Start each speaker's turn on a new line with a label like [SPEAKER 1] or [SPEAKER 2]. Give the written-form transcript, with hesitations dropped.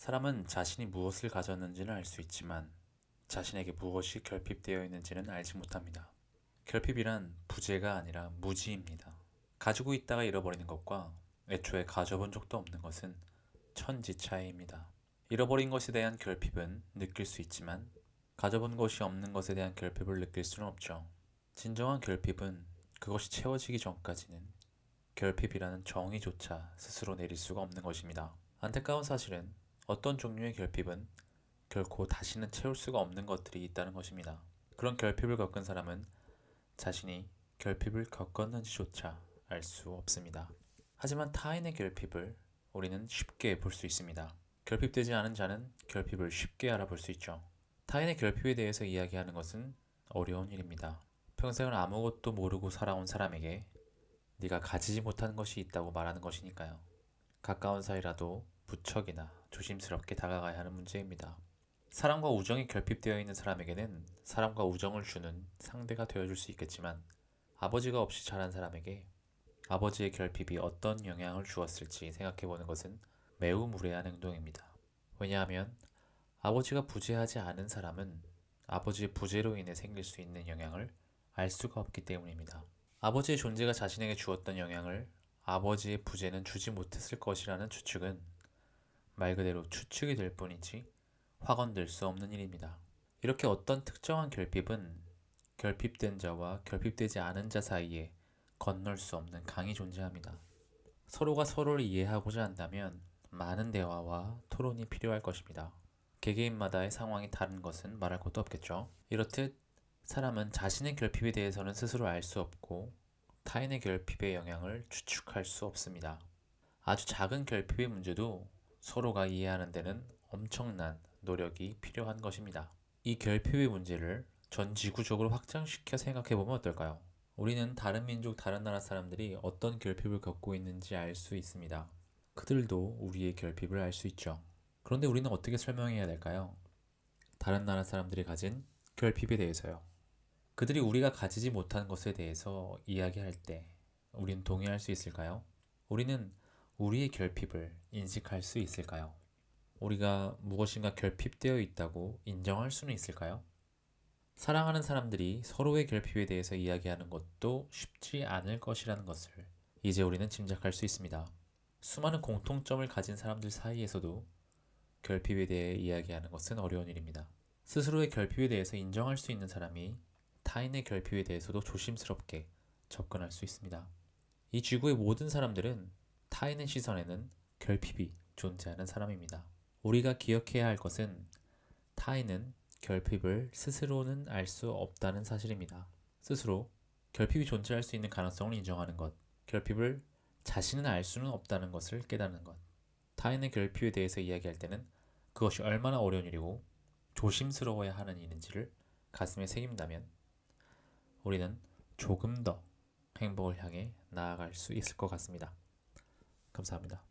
[SPEAKER 1] 사람은 자신이 무엇을 가졌는지는 알 수 있지만 자신에게 무엇이 결핍되어 있는지는 알지 못합니다. 결핍이란 부재가 아니라 무지입니다. 가지고 있다가 잃어버리는 것과 애초에 가져본 적도 없는 것은 천지 차이입니다. 잃어버린 것에 대한 결핍은 느낄 수 있지만 가져본 것이 없는 것에 대한 결핍을 느낄 수는 없죠. 진정한 결핍은 그것이 채워지기 전까지는 결핍이라는 정의조차 스스로 내릴 수가 없는 것입니다. 안타까운 사실은 어떤 종류의 결핍은 결코 다시는 채울 수가 없는 것들이 있다는 것입니다. 그런 결핍을 겪은 사람은 자신이 결핍을 겪었는지조차 알 수 없습니다. 하지만 타인의 결핍을 우리는 쉽게 볼 수 있습니다. 결핍되지 않은 자는 결핍을 쉽게 알아볼 수 있죠. 타인의 결핍에 대해서 이야기하는 것은 어려운 일입니다. 평생을 아무것도 모르고 살아온 사람에게 네가 가지지 못한 것이 있다고 말하는 것이니까요. 가까운 사이라도 무척이나 조심스럽게 다가가야 하는 문제입니다. 사랑과 우정이 결핍되어 있는 사람에게는 사랑과 우정을 주는 상대가 되어줄 수 있겠지만 아버지가 없이 자란 사람에게 아버지의 결핍이 어떤 영향을 주었을지 생각해보는 것은 매우 무례한 행동입니다. 왜냐하면 아버지가 부재하지 않은 사람은 아버지의 부재로 인해 생길 수 있는 영향을 알 수가 없기 때문입니다. 아버지의 존재가 자신에게 주었던 영향을 아버지의 부재는 주지 못했을 것이라는 추측은 말 그대로 추측이 될 뿐이지 확언될 수 없는 일입니다. 이렇게 어떤 특정한 결핍은 결핍된 자와 결핍되지 않은 자 사이에 건널 수 없는 강이 존재합니다. 서로가 서로를 이해하고자 한다면 많은 대화와 토론이 필요할 것입니다. 개개인마다의 상황이 다른 것은 말할 것도 없겠죠. 이렇듯 사람은 자신의 결핍에 대해서는 스스로 알 수 없고 타인의 결핍의 영향을 추측할 수 없습니다. 아주 작은 결핍의 문제도 서로가 이해하는 데는 엄청난 노력이 필요한 것입니다. 이 결핍의 문제를 전 지구적으로 확장시켜 생각해보면 어떨까요? 우리는 다른 민족, 다른 나라 사람들이 어떤 결핍을 겪고 있는지 알 수 있습니다. 그들도 우리의 결핍을 알 수 있죠. 그런데 우리는 어떻게 설명해야 될까요? 다른 나라 사람들이 가진 결핍에 대해서요. 그들이 우리가 가지지 못한 것에 대해서 이야기할 때 우리는 동의할 수 있을까요? 우리는 우리의 결핍을 인식할 수 있을까요? 우리가 무엇인가 결핍되어 있다고 인정할 수는 있을까요? 사랑하는 사람들이 서로의 결핍에 대해서 이야기하는 것도 쉽지 않을 것이라는 것을 이제 우리는 짐작할 수 있습니다. 수많은 공통점을 가진 사람들 사이에서도 결핍에 대해 이야기하는 것은 어려운 일입니다. 스스로의 결핍에 대해서 인정할 수 있는 사람이 타인의 결핍에 대해서도 조심스럽게 접근할 수 있습니다. 이 지구의 모든 사람들은 타인의 시선에는 결핍이 존재하는 사람입니다. 우리가 기억해야 할 것은 타인은 결핍을 스스로는 알 수 없다는 사실입니다. 스스로 결핍이 존재할 수 있는 가능성을 인정하는 것, 결핍을 자신은 알 수는 없다는 것을 깨닫는 것, 타인의 결핍에 대해서 이야기할 때는 그것이 얼마나 어려운 일이고 조심스러워야 하는 일인지를 가슴에 새긴다면 우리는 조금 더 행복을 향해 나아갈 수 있을 것 같습니다. 감사합니다.